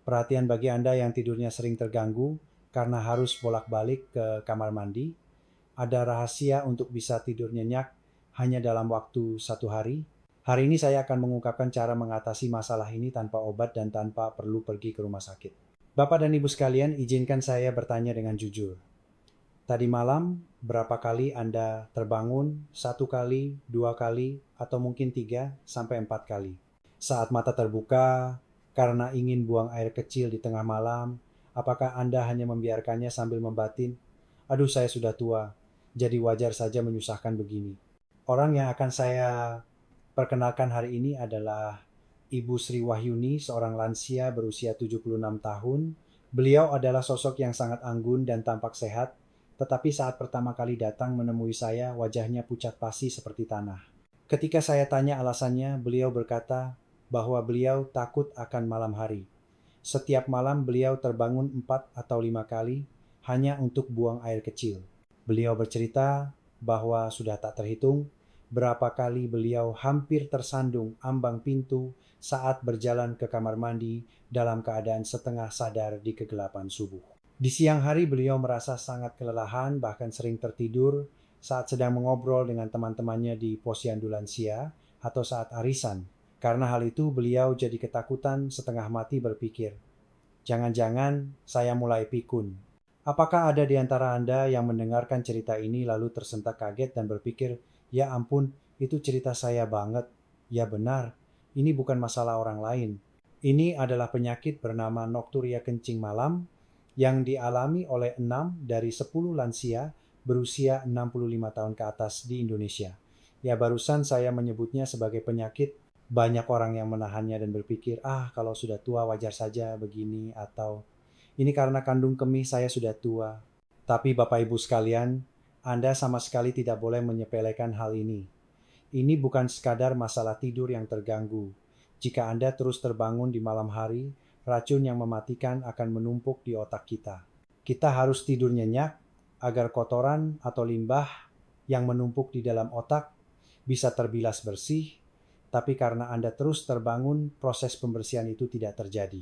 Perhatian bagi Anda yang tidurnya sering terganggu karena harus bolak-balik ke kamar mandi. Ada rahasia untuk bisa tidur nyenyak hanya dalam waktu 1 hari. Hari ini saya akan mengungkapkan cara mengatasi masalah ini tanpa obat dan tanpa perlu pergi ke rumah sakit. Bapak dan Ibu sekalian, izinkan saya bertanya dengan jujur. Tadi malam, berapa kali Anda terbangun? 1 kali, 2 kali, atau mungkin 3 sampai 4 kali? Saat mata terbuka, karena ingin buang air kecil di tengah malam, apakah Anda hanya membiarkannya sambil membatin, "Aduh, saya sudah tua, jadi wajar saja menyusahkan begini." Orang yang akan saya perkenalkan hari ini adalah Ibu Sri Wahyuni, seorang lansia berusia 76 tahun. Beliau adalah sosok yang sangat anggun dan tampak sehat, tetapi saat pertama kali datang menemui saya, wajahnya pucat pasi seperti tanah. Ketika saya tanya alasannya, beliau berkata bahwa beliau takut akan malam hari. Setiap malam beliau terbangun 4 atau 5 kali hanya untuk buang air kecil. Beliau bercerita bahwa sudah tak terhitung berapa kali beliau hampir tersandung ambang pintu saat berjalan ke kamar mandi dalam keadaan setengah sadar di kegelapan subuh. Di siang hari beliau merasa sangat kelelahan, bahkan sering tertidur saat sedang mengobrol dengan teman-temannya di posyandu lansia atau saat arisan. Karena hal itu beliau jadi ketakutan, setengah mati berpikir, "Jangan-jangan saya mulai pikun." Apakah ada di antara Anda yang mendengarkan cerita ini lalu tersentak kaget dan berpikir, "Ya ampun, itu cerita saya banget." Ya benar, ini bukan masalah orang lain. Ini adalah penyakit bernama nokturia kencing malam yang dialami oleh 6 dari 10 lansia berusia 65 tahun ke atas di Indonesia. Ya, barusan saya menyebutnya sebagai penyakit. Banyak orang yang menahannya dan berpikir, kalau sudah tua wajar saja begini, atau ini karena kandung kemih saya sudah tua. Tapi Bapak Ibu sekalian, Anda sama sekali tidak boleh menyepelekan hal ini. Ini bukan sekadar masalah tidur yang terganggu. Jika Anda terus terbangun di malam hari, racun yang mematikan akan menumpuk di otak kita. Kita harus tidur nyenyak agar kotoran atau limbah yang menumpuk di dalam otak bisa terbilas bersih, tapi karena Anda terus terbangun, proses pembersihan itu tidak terjadi.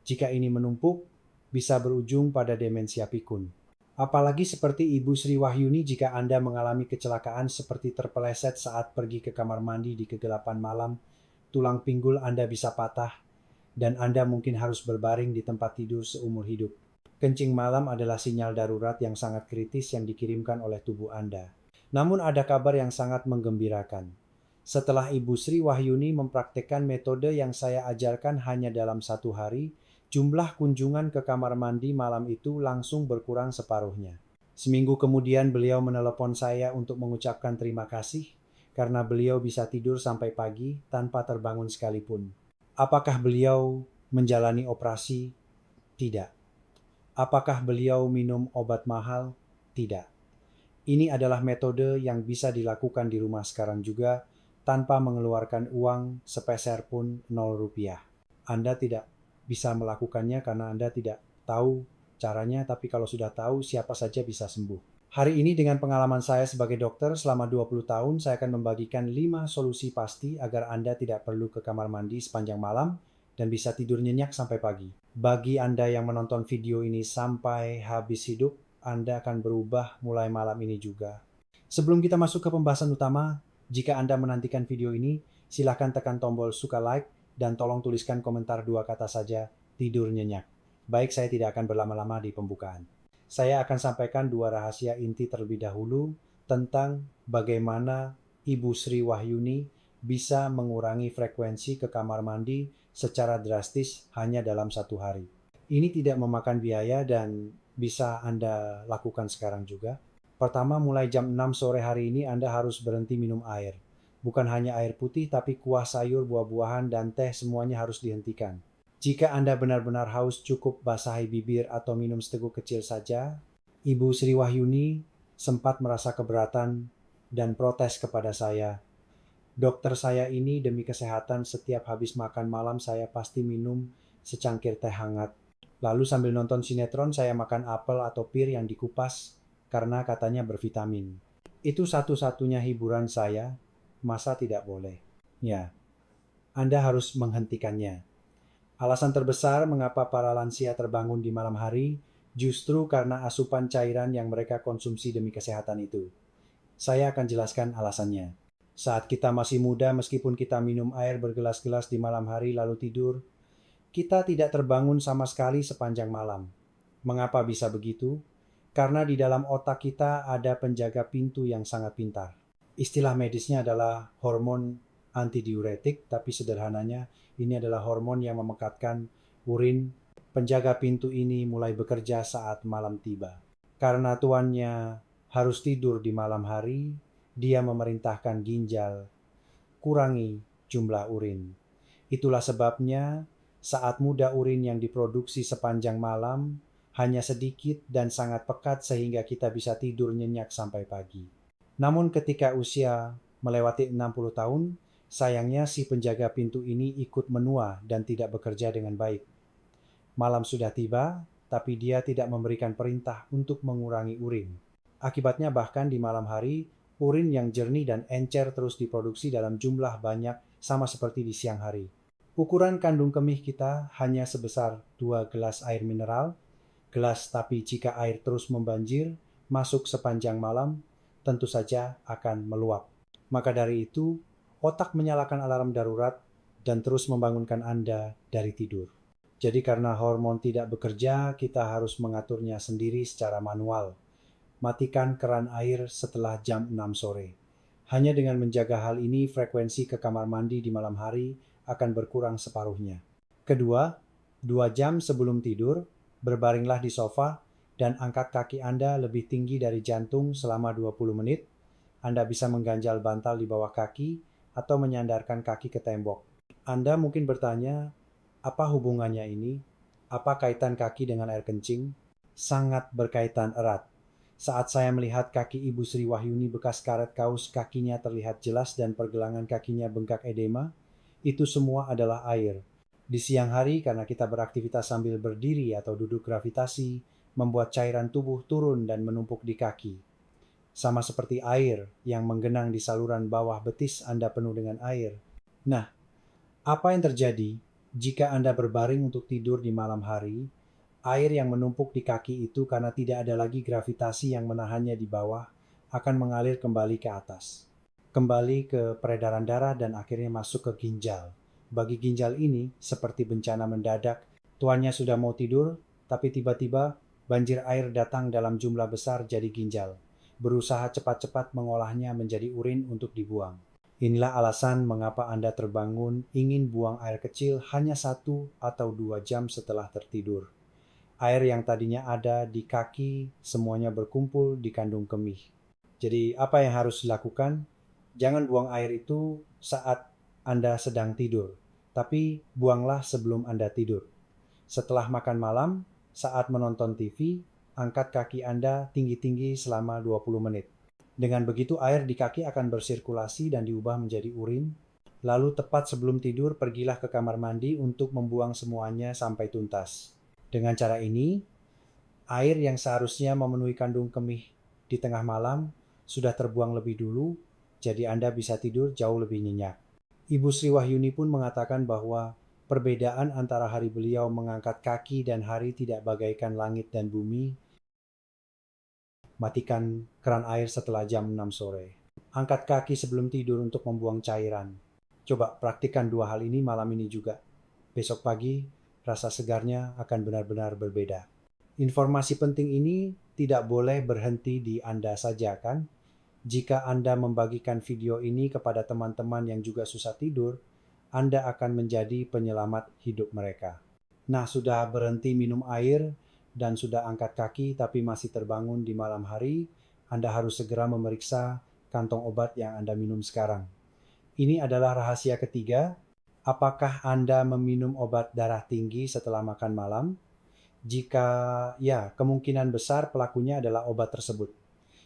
Jika ini menumpuk, bisa berujung pada demensia pikun. Apalagi seperti Ibu Sri Wahyuni jika Anda mengalami kecelakaan seperti terpeleset saat pergi ke kamar mandi di kegelapan malam, tulang pinggul Anda bisa patah, dan Anda mungkin harus berbaring di tempat tidur seumur hidup. Kencing malam adalah sinyal darurat yang sangat kritis yang dikirimkan oleh tubuh Anda. Namun ada kabar yang sangat menggembirakan. Setelah Ibu Sri Wahyuni mempraktekkan metode yang saya ajarkan hanya dalam 1 hari, jumlah kunjungan ke kamar mandi malam itu langsung berkurang separuhnya. Seminggu kemudian beliau menelepon saya untuk mengucapkan terima kasih karena beliau bisa tidur sampai pagi tanpa terbangun sekalipun. Apakah beliau menjalani operasi? Tidak. Apakah beliau minum obat mahal? Tidak. Ini adalah metode yang bisa dilakukan di rumah sekarang juga tanpa mengeluarkan uang sepeser pun 0 rupiah. Anda tidak bisa melakukannya karena Anda tidak tahu caranya, tapi kalau sudah tahu, siapa saja bisa sembuh. Hari ini dengan pengalaman saya sebagai dokter selama 20 tahun, saya akan membagikan 5 solusi pasti agar Anda tidak perlu ke kamar mandi sepanjang malam dan bisa tidur nyenyak sampai pagi. Bagi Anda yang menonton video ini sampai habis hidup, Anda akan berubah mulai malam ini juga. Sebelum kita masuk ke pembahasan utama, jika Anda menantikan video ini, silakan tekan tombol suka like dan tolong tuliskan komentar 2 kata saja, tidur nyenyak. Baik, saya tidak akan berlama-lama di pembukaan. Saya akan sampaikan 2 rahasia inti terlebih dahulu tentang bagaimana Ibu Sri Wahyuni bisa mengurangi frekuensi ke kamar mandi secara drastis hanya dalam 1 hari. Ini tidak memakan biaya dan bisa Anda lakukan sekarang juga. Pertama, mulai jam 6 sore hari ini Anda harus berhenti minum air. Bukan hanya air putih, tapi kuah sayur, buah-buahan, dan teh semuanya harus dihentikan. Jika Anda benar-benar haus, cukup basahi bibir atau minum seteguk kecil saja. Ibu Sri Wahyuni sempat merasa keberatan dan protes kepada saya. "Dokter saya ini demi kesehatan setiap habis makan malam saya pasti minum secangkir teh hangat. Lalu sambil nonton sinetron saya makan apel atau pir yang dikupas karena katanya bervitamin. Itu satu-satunya hiburan saya, masa tidak boleh?" Ya, Anda harus menghentikannya. Alasan terbesar mengapa para lansia terbangun di malam hari justru karena asupan cairan yang mereka konsumsi demi kesehatan itu. Saya akan jelaskan alasannya. Saat kita masih muda, meskipun kita minum air bergelas-gelas di malam hari lalu tidur, kita tidak terbangun sama sekali sepanjang malam. Mengapa bisa begitu? Karena di dalam otak kita ada penjaga pintu yang sangat pintar. Istilah medisnya adalah hormon antidiuretik, tapi sederhananya ini adalah hormon yang memekatkan urin. Penjaga pintu ini mulai bekerja saat malam tiba. Karena tuannya harus tidur di malam hari, dia memerintahkan ginjal kurangi jumlah urin. Itulah sebabnya saat muda urin yang diproduksi sepanjang malam hanya sedikit dan sangat pekat sehingga kita bisa tidur nyenyak sampai pagi. Namun ketika usia melewati 60 tahun, sayangnya si penjaga pintu ini ikut menua dan tidak bekerja dengan baik. Malam sudah tiba, tapi dia tidak memberikan perintah untuk mengurangi urin. Akibatnya bahkan di malam hari, urin yang jernih dan encer terus diproduksi dalam jumlah banyak sama seperti di siang hari. Ukuran kandung kemih kita hanya sebesar 2 gelas air mineral, gelas, tapi jika air terus membanjir, masuk sepanjang malam, tentu saja akan meluap. Maka dari itu, otak menyalakan alarm darurat dan terus membangunkan Anda dari tidur. Jadi karena hormon tidak bekerja, kita harus mengaturnya sendiri secara manual. Matikan keran air setelah jam 6 sore. Hanya dengan menjaga hal ini, frekuensi ke kamar mandi di malam hari akan berkurang separuhnya. Kedua, 2 jam sebelum tidur, berbaringlah di sofa dan angkat kaki Anda lebih tinggi dari jantung selama 20 menit. Anda bisa mengganjal bantal di bawah kaki atau menyandarkan kaki ke tembok. Anda mungkin bertanya, apa hubungannya ini? Apa kaitan kaki dengan air kencing? Sangat berkaitan erat. Saat saya melihat kaki Ibu Sri Wahyuni bekas karet kaus, kakinya terlihat jelas dan pergelangan kakinya bengkak edema, itu semua adalah air. Di siang hari karena kita beraktivitas sambil berdiri atau duduk gravitasi, membuat cairan tubuh turun dan menumpuk di kaki. Sama seperti air yang menggenang di saluran bawah betis Anda penuh dengan air. Nah, apa yang terjadi jika Anda berbaring untuk tidur di malam hari? Air yang menumpuk di kaki itu karena tidak ada lagi gravitasi yang menahannya di bawah akan mengalir kembali ke atas. Kembali ke peredaran darah dan akhirnya masuk ke ginjal. Bagi ginjal ini seperti bencana mendadak. Tuannya sudah mau tidur, tapi tiba-tiba banjir air datang dalam jumlah besar jadi ginjal. Berusaha cepat-cepat mengolahnya menjadi urin untuk dibuang. Inilah alasan mengapa Anda terbangun ingin buang air kecil hanya 1 atau 2 jam setelah tertidur. Air yang tadinya ada di kaki semuanya berkumpul di kandung kemih. Jadi apa yang harus dilakukan? Jangan buang air itu saat Anda sedang tidur, tapi buanglah sebelum Anda tidur. Setelah makan malam, saat menonton TV, angkat kaki Anda tinggi-tinggi selama 20 menit. Dengan begitu air di kaki akan bersirkulasi dan diubah menjadi urin. Lalu tepat sebelum tidur, pergilah ke kamar mandi untuk membuang semuanya sampai tuntas. Dengan cara ini, air yang seharusnya memenuhi kandung kemih di tengah malam sudah terbuang lebih dulu, jadi Anda bisa tidur jauh lebih nyenyak. Ibu Sri Wahyuni pun mengatakan bahwa perbedaan antara hari beliau mengangkat kaki dan hari tidak bagaikan langit dan bumi. Matikan keran air setelah jam 6 sore. Angkat kaki sebelum tidur untuk membuang cairan. Coba praktikkan 2 hal ini malam ini juga. Besok pagi, rasa segarnya akan benar-benar berbeda. Informasi penting ini tidak boleh berhenti di Anda saja, kan? Jika Anda membagikan video ini kepada teman-teman yang juga susah tidur, Anda akan menjadi penyelamat hidup mereka. Nah, sudah berhenti minum air dan sudah angkat kaki tapi masih terbangun di malam hari, Anda harus segera memeriksa kantong obat yang Anda minum sekarang. Ini adalah rahasia ketiga. Apakah Anda meminum obat darah tinggi setelah makan malam? Jika ya, kemungkinan besar pelakunya adalah obat tersebut.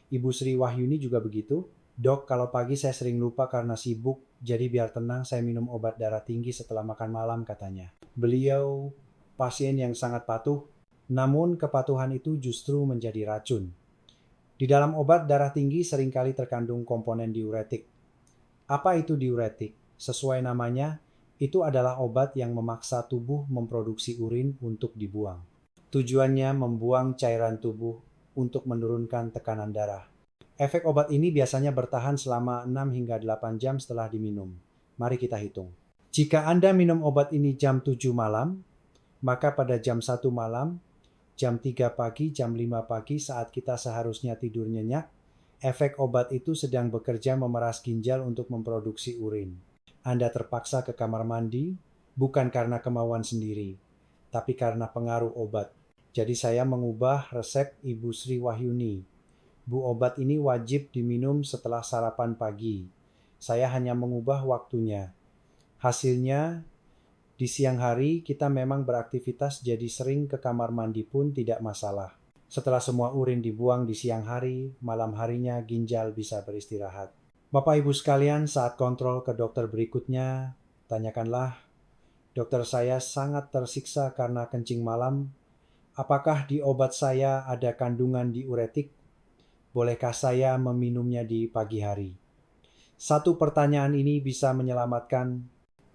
Ibu Sri Wahyuni juga begitu. Dok, kalau pagi saya sering lupa karena sibuk, jadi biar tenang saya minum obat darah tinggi setelah makan malam, katanya. Beliau pasien yang sangat patuh, namun kepatuhan itu justru menjadi racun. Di dalam obat darah tinggi seringkali terkandung komponen diuretik. Apa itu diuretik? Sesuai namanya, Itu adalah obat yang memaksa tubuh memproduksi urin untuk dibuang. Tujuannya membuang cairan tubuh untuk menurunkan tekanan darah. Efek obat ini biasanya bertahan selama 6 hingga 8 jam setelah diminum. Mari kita hitung. Jika Anda minum obat ini jam 7 malam, maka pada jam 1 malam, jam 3 pagi, jam 5 pagi saat kita seharusnya tidur nyenyak, efek obat itu sedang bekerja memeras ginjal untuk memproduksi urin. Anda terpaksa ke kamar mandi, bukan karena kemauan sendiri, tapi karena pengaruh obat. Jadi saya mengubah resep Ibu Sri Wahyuni. Bu, obat ini wajib diminum setelah sarapan pagi. Saya hanya mengubah waktunya. Hasilnya, di siang hari kita memang beraktivitas jadi sering ke kamar mandi pun tidak masalah. Setelah semua urin dibuang di siang hari, malam harinya ginjal bisa beristirahat. Bapak Ibu sekalian, saat kontrol ke dokter berikutnya, tanyakanlah, dokter saya sangat tersiksa karena kencing malam. Apakah di obat saya ada kandungan diuretik? Bolehkah saya meminumnya di pagi hari? Satu pertanyaan ini bisa menyelamatkan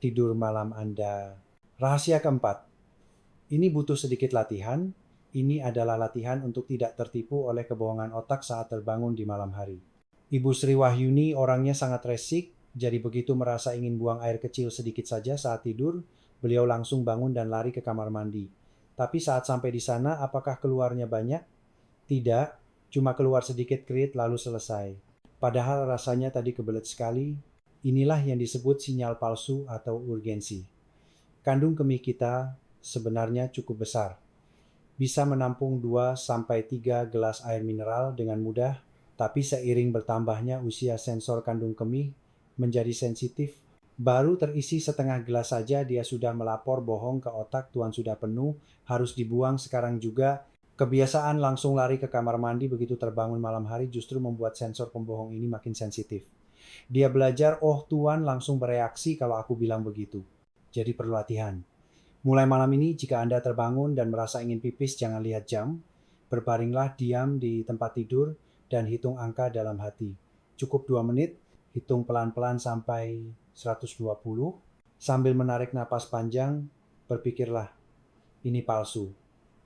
tidur malam Anda. Rahasia keempat, ini butuh sedikit latihan. Ini adalah latihan untuk tidak tertipu oleh kebohongan otak saat terbangun di malam hari. Ibu Sri Wahyuni orangnya sangat resik, jadi begitu merasa ingin buang air kecil sedikit saja saat tidur, beliau langsung bangun dan lari ke kamar mandi. Tapi saat sampai di sana, apakah keluarnya banyak? Tidak, cuma keluar sedikit kerit lalu selesai. Padahal rasanya tadi kebelet sekali. Inilah yang disebut sinyal palsu atau urgensi. Kandung kemih kita sebenarnya cukup besar. Bisa menampung 2-3 gelas air mineral dengan mudah, tapi seiring bertambahnya usia sensor kandung kemih menjadi sensitif. Baru terisi setengah gelas saja dia sudah melapor bohong ke otak, Tuan sudah penuh, harus dibuang sekarang juga. Kebiasaan langsung lari ke kamar mandi begitu terbangun malam hari justru membuat sensor pembohong ini makin sensitif. Dia belajar, oh Tuan langsung bereaksi kalau aku bilang begitu. Jadi perlu latihan. Mulai malam ini jika Anda terbangun dan merasa ingin pipis jangan lihat jam. Berbaringlah diam di tempat tidur dan hitung angka dalam hati. Cukup 2 menit, hitung pelan-pelan sampai 120. Sambil menarik napas panjang, berpikirlah, ini palsu.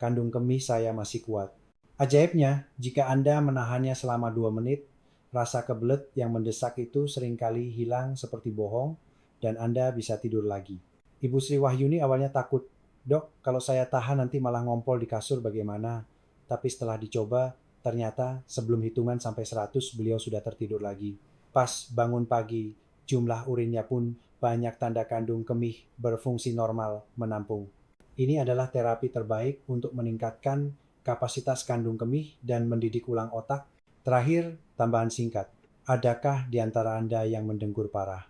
Kandung kemih saya masih kuat. Ajaibnya, jika Anda menahannya selama 2 menit, rasa kebelet yang mendesak itu seringkali hilang seperti bohong dan Anda bisa tidur lagi. Ibu Sri Wahyuni awalnya takut, dok kalau saya tahan nanti malah ngompol di kasur bagaimana? Tapi setelah dicoba, ternyata sebelum hitungan sampai 100 beliau sudah tertidur lagi. Pas bangun pagi, jumlah urinnya pun banyak tanda kandung kemih berfungsi normal menampung. Ini adalah terapi terbaik untuk meningkatkan kapasitas kandung kemih dan mendidik ulang otak. Terakhir, tambahan singkat. Adakah di antara Anda yang mendengkur parah?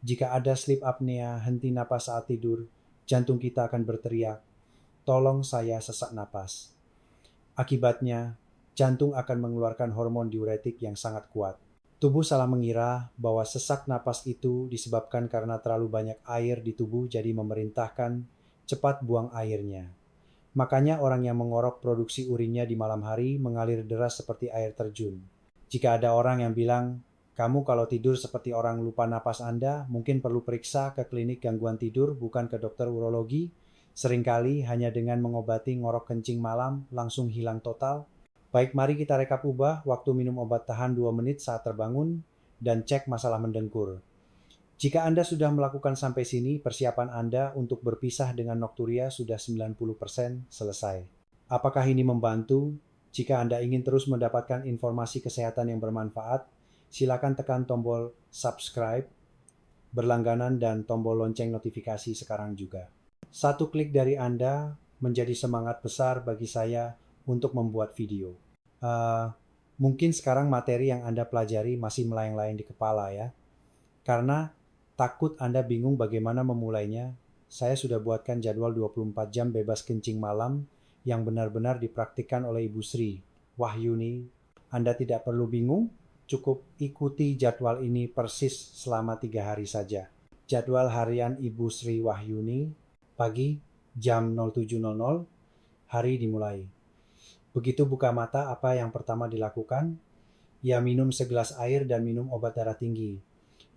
Jika ada sleep apnea, henti napas saat tidur, jantung kita akan berteriak, tolong saya sesak napas. Akibatnya, jantung akan mengeluarkan hormon diuretik yang sangat kuat. Tubuh salah mengira bahwa sesak napas itu disebabkan karena terlalu banyak air di tubuh jadi memerintahkan cepat buang airnya. Makanya orang yang mengorok produksi urinnya di malam hari mengalir deras seperti air terjun. Jika ada orang yang bilang, kamu kalau tidur seperti orang lupa napas Anda, mungkin perlu periksa ke klinik gangguan tidur, bukan ke dokter urologi. Seringkali hanya dengan mengobati ngorok kencing malam langsung hilang total. Baik, mari kita rekap ubah waktu minum obat tahan 2 menit saat terbangun dan cek masalah mendengkur. Jika Anda sudah melakukan sampai sini, persiapan Anda untuk berpisah dengan Nocturia sudah 90% selesai. Apakah ini membantu? Jika Anda ingin terus mendapatkan informasi kesehatan yang bermanfaat, silakan tekan tombol subscribe, berlangganan, dan tombol lonceng notifikasi sekarang juga. Satu klik dari Anda menjadi semangat besar bagi saya untuk membuat video. Mungkin sekarang materi yang Anda pelajari masih melayang-layang di kepala ya. Karena takut Anda bingung bagaimana memulainya, saya sudah buatkan jadwal 24 jam bebas kencing malam yang benar-benar dipraktikkan oleh Ibu Sri Wahyuni. Anda tidak perlu bingung, cukup ikuti jadwal ini persis selama 3 hari saja. Jadwal harian Ibu Sri Wahyuni, pagi jam 07.00, hari dimulai. Begitu buka mata, apa yang pertama dilakukan? Ya minum segelas air dan minum obat darah tinggi.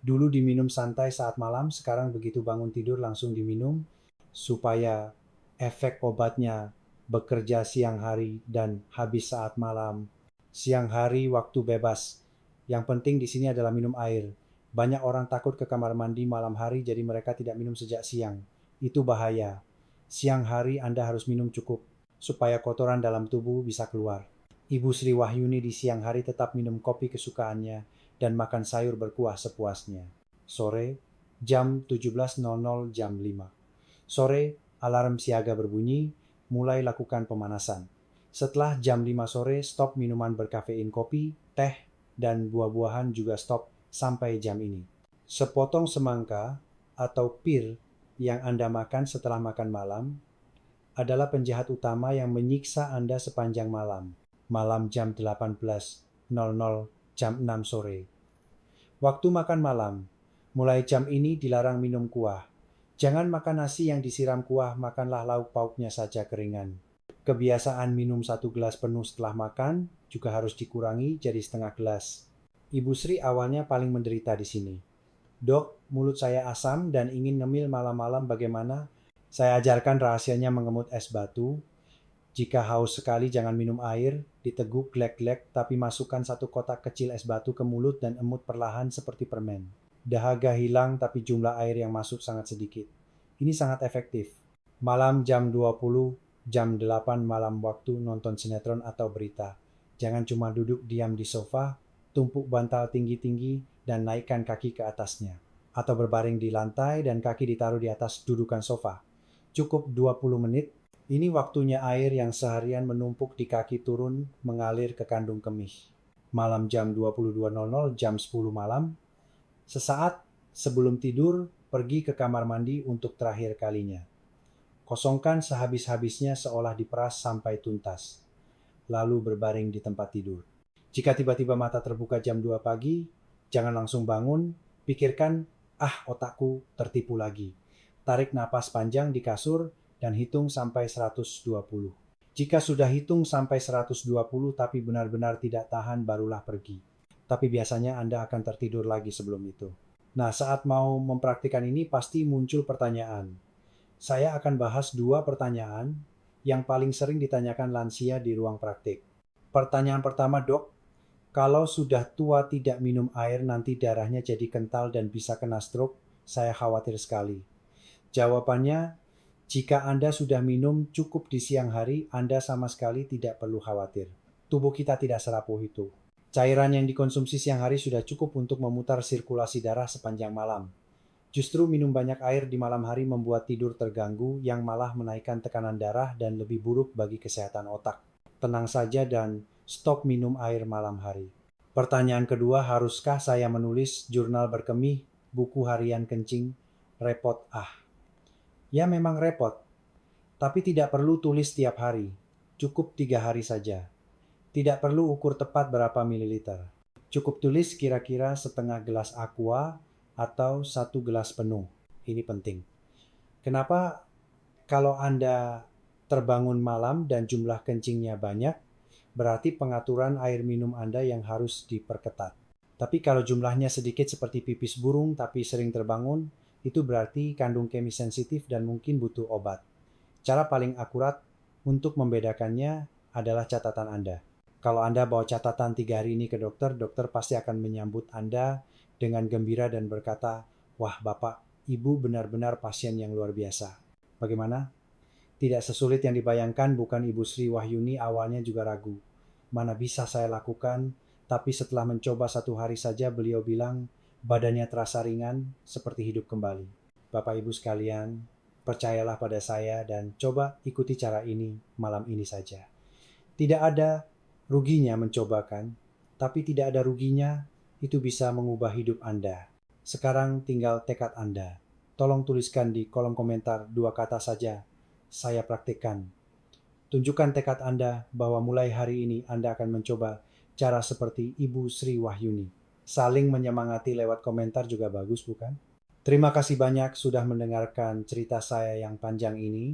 Dulu diminum santai saat malam, sekarang begitu bangun tidur langsung diminum supaya efek obatnya bekerja siang hari dan habis saat malam. Siang hari waktu bebas. Yang penting di sini adalah minum air. Banyak orang takut ke kamar mandi malam hari jadi mereka tidak minum sejak siang. Itu bahaya. Siang hari Anda harus minum cukup supaya kotoran dalam tubuh bisa keluar. Ibu Sri Wahyuni di siang hari tetap minum kopi kesukaannya dan makan sayur berkuah sepuasnya. Sore, jam 17.00 jam 5. Sore, alarm siaga berbunyi, mulai lakukan pemanasan. Setelah jam 5 sore, stop minuman berkafein kopi, teh, dan buah-buahan juga stop sampai jam ini. Sepotong semangka atau pir yang Anda makan setelah makan malam adalah penjahat utama yang menyiksa Anda sepanjang malam. Malam jam 18.00 jam 6 sore. Waktu makan malam. Mulai jam ini dilarang minum kuah. Jangan makan nasi yang disiram kuah, makanlah lauk pauknya saja keringan. Kebiasaan minum 1 gelas penuh setelah makan juga harus dikurangi jadi setengah gelas. Ibu Sri awalnya paling menderita di sini. Dok, mulut saya asam dan ingin ngemil malam-malam bagaimana? Saya ajarkan rahasianya mengemut es batu. Jika haus sekali jangan minum air, diteguk glek-glek tapi masukkan 1 kotak kecil es batu ke mulut dan emut perlahan seperti permen. Dahaga hilang tapi jumlah air yang masuk sangat sedikit. Ini sangat efektif. Malam jam 20, jam 8 malam waktu nonton sinetron atau berita. Jangan cuma duduk diam di sofa, tumpuk bantal tinggi-tinggi dan naikkan kaki ke atasnya. Atau berbaring di lantai dan kaki ditaruh di atas dudukan sofa. Cukup 20 menit. Ini waktunya air yang seharian menumpuk di kaki turun mengalir ke kandung kemih. Malam jam 22.00 jam 10 malam. Sesaat sebelum tidur, pergi ke kamar mandi untuk terakhir kalinya. Kosongkan sehabis-habisnya seolah diperas sampai tuntas. Lalu berbaring di tempat tidur. Jika tiba-tiba mata terbuka jam 2 pagi, jangan langsung bangun, pikirkan, otakku tertipu lagi. Tarik napas panjang di kasur dan hitung sampai 120. Jika sudah hitung sampai 120 tapi benar-benar tidak tahan barulah pergi. Tapi biasanya Anda akan tertidur lagi sebelum itu. Nah, saat mau mempraktikkan ini pasti muncul pertanyaan. Saya akan bahas 2 pertanyaan yang paling sering ditanyakan lansia di ruang praktik. Pertanyaan pertama, Dok, kalau sudah tua tidak minum air nanti darahnya jadi kental dan bisa kena stroke, saya khawatir sekali. Jawabannya, jika Anda sudah minum cukup di siang hari, Anda sama sekali tidak perlu khawatir. Tubuh kita tidak serapuh itu. Cairan yang dikonsumsi siang hari sudah cukup untuk memutar sirkulasi darah sepanjang malam. Justru minum banyak air di malam hari membuat tidur terganggu yang malah menaikkan tekanan darah dan lebih buruk bagi kesehatan otak. Tenang saja dan stop minum air malam hari. Pertanyaan kedua, haruskah saya menulis jurnal berkemih, buku harian kencing? Repot Ya memang repot, tapi tidak perlu tulis tiap hari. Cukup 3 hari saja. Tidak perlu ukur tepat berapa mililiter. Cukup tulis kira-kira setengah gelas aqua atau 1 gelas penuh. Ini penting. Kenapa? Kalau Anda terbangun malam dan jumlah kencingnya banyak, berarti pengaturan air minum Anda yang harus diperketat. Tapi kalau jumlahnya sedikit seperti pipis burung tapi sering terbangun, itu berarti kandung kemis sensitif dan mungkin butuh obat. Cara paling akurat untuk membedakannya adalah catatan Anda. Kalau Anda bawa catatan 3 hari ini ke dokter, dokter pasti akan menyambut Anda dengan gembira dan berkata, "Wah Bapak, Ibu benar-benar pasien yang luar biasa." Bagaimana? Tidak sesulit yang dibayangkan, bukan? Ibu Sri Wahyuni awalnya juga ragu. Mana bisa saya lakukan? Tapi setelah mencoba 1 hari saja, beliau bilang badannya terasa ringan, seperti hidup kembali. Bapak Ibu sekalian, percayalah pada saya dan coba ikuti cara ini malam ini saja. Tidak ada ruginya mencobakan, tapi tidak ada ruginya itu bisa mengubah hidup Anda. Sekarang tinggal tekad Anda. Tolong tuliskan di kolom komentar 2 kata saja, saya praktikkan. Tunjukkan tekad Anda bahwa mulai hari ini Anda akan mencoba cara seperti Ibu Sri Wahyuni. Saling menyemangati lewat komentar juga bagus, bukan? Terima kasih banyak sudah mendengarkan cerita saya yang panjang ini.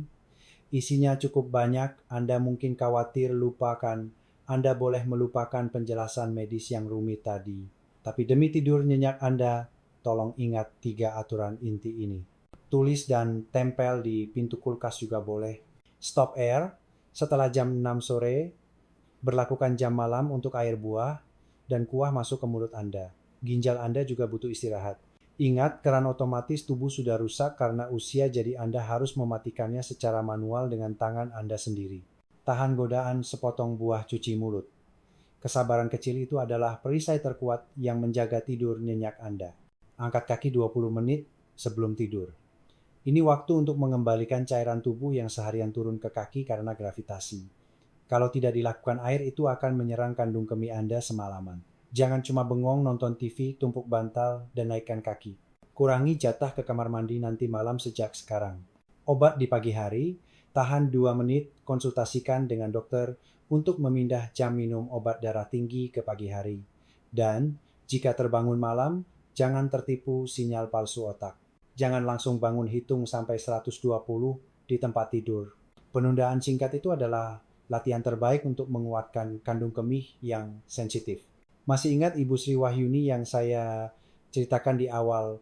Isinya cukup banyak, Anda mungkin khawatir lupakan. Anda boleh melupakan penjelasan medis yang rumit tadi. Tapi demi tidur nyenyak Anda, tolong ingat 3 aturan inti ini. Tulis dan tempel di pintu kulkas juga boleh. Stop air setelah jam 6 sore, berlakukan jam malam untuk air buah, dan kuah masuk ke mulut Anda. Ginjal Anda juga butuh istirahat. Ingat, keran otomatis tubuh sudah rusak karena usia, jadi Anda harus mematikannya secara manual dengan tangan Anda sendiri. Tahan godaan sepotong buah cuci mulut. Kesabaran kecil itu adalah perisai terkuat yang menjaga tidur nyenyak Anda. Angkat kaki 20 menit sebelum tidur. Ini waktu untuk mengembalikan cairan tubuh yang seharian turun ke kaki karena gravitasi. Kalau tidak dilakukan, air itu akan menyerang kandung kemih Anda semalaman. Jangan cuma bengong nonton TV, tumpuk bantal, dan naikkan kaki. Kurangi jatah ke kamar mandi nanti malam sejak sekarang. Obat di pagi hari, tahan 2 menit, konsultasikan dengan dokter untuk memindah jam minum obat darah tinggi ke pagi hari. Dan jika terbangun malam, jangan tertipu sinyal palsu otak. Jangan langsung bangun hitung sampai 120 di tempat tidur. Penundaan singkat itu adalah latihan terbaik untuk menguatkan kandung kemih yang sensitif. Masih ingat Ibu Sri Wahyuni yang saya ceritakan di awal?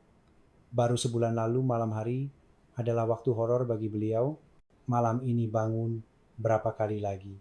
Baru sebulan lalu malam hari adalah waktu horor bagi beliau. Malam ini bangun berapa kali lagi.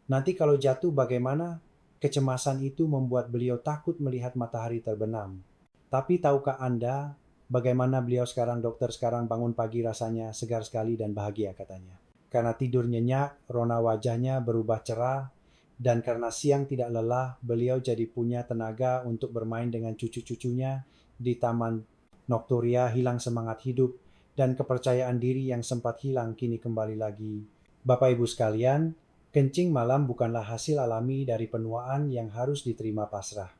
Nanti kalau jatuh bagaimana? Kecemasan itu membuat beliau takut melihat matahari terbenam. Tapi tahukah Anda bagaimana beliau sekarang, dokter sekarang, bangun pagi rasanya segar sekali dan bahagia katanya. Karena tidur nyenyak, rona wajahnya berubah cerah, dan karena siang tidak lelah, beliau jadi punya tenaga untuk bermain dengan cucu-cucunya di Taman Nokturia. Hilang semangat hidup dan kepercayaan diri yang sempat hilang kini kembali lagi. Bapak Ibu sekalian, kencing malam bukanlah hasil alami dari penuaan yang harus diterima pasrah.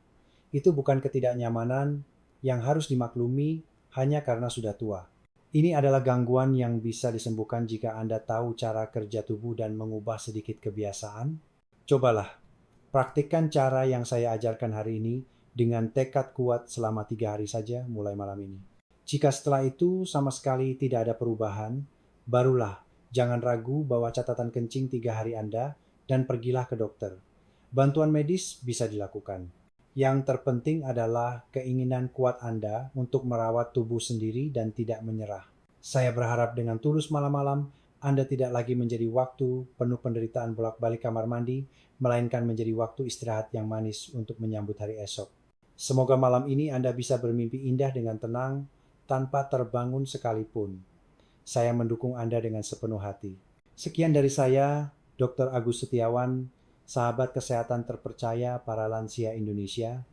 Itu bukan ketidaknyamanan yang harus dimaklumi hanya karena sudah tua. Ini adalah gangguan yang bisa disembuhkan jika Anda tahu cara kerja tubuh dan mengubah sedikit kebiasaan. Cobalah, praktikkan cara yang saya ajarkan hari ini dengan tekad kuat selama 3 hari saja mulai malam ini. Jika setelah itu sama sekali tidak ada perubahan, barulah jangan ragu bawa catatan kencing 3 hari Anda dan pergilah ke dokter. Bantuan medis bisa dilakukan. Yang terpenting adalah keinginan kuat Anda untuk merawat tubuh sendiri dan tidak menyerah. Saya berharap dengan tulus malam-malam Anda tidak lagi menjadi waktu penuh penderitaan bolak-balik kamar mandi, melainkan menjadi waktu istirahat yang manis untuk menyambut hari esok. Semoga malam ini Anda bisa bermimpi indah dengan tenang, tanpa terbangun sekalipun. Saya mendukung Anda dengan sepenuh hati. Sekian dari saya, Dr. Agus Setiawan, sahabat kesehatan terpercaya para lansia Indonesia.